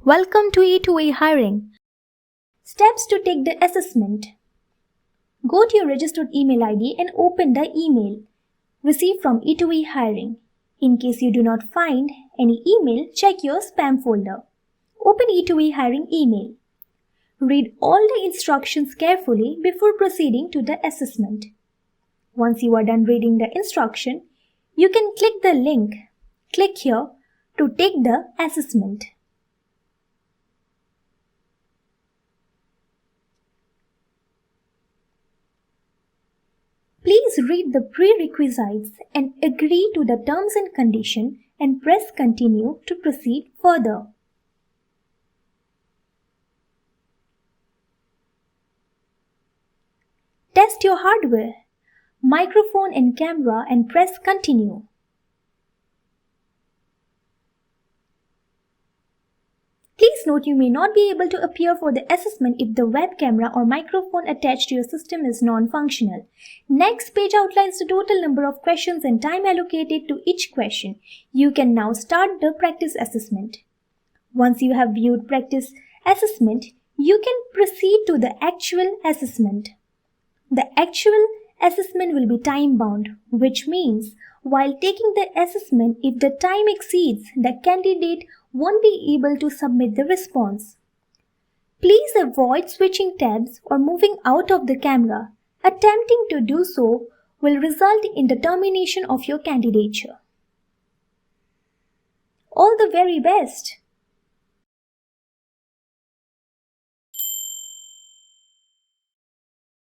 Welcome to e2eHiring. Steps to take the assessment. Go to your registered email ID and open the email received from e2eHiring. In case you do not find any email, check your spam folder. Open e2eHiring email. Read all the instructions carefully before proceeding to the assessment. Once you are done reading the instruction, you can click the link. Click here to take the assessment. Please read the prerequisites and agree to the terms and conditions and press continue to proceed further. Test your hardware, microphone and camera and press continue. Please note you may not be able to appear for the assessment if the web camera or microphone attached to your system is non-functional. Next page outlines the total number of questions and time allocated to each question. You can now start the practice assessment. Once you have viewed practice assessment, you can proceed to the actual assessment. The actual assessment will be time-bound, which means while taking the assessment, if the time exceeds, the candidate won't be able to submit the response. Please avoid switching tabs or moving out of the camera. Attempting to do so will result in the termination of your candidature. All the very best!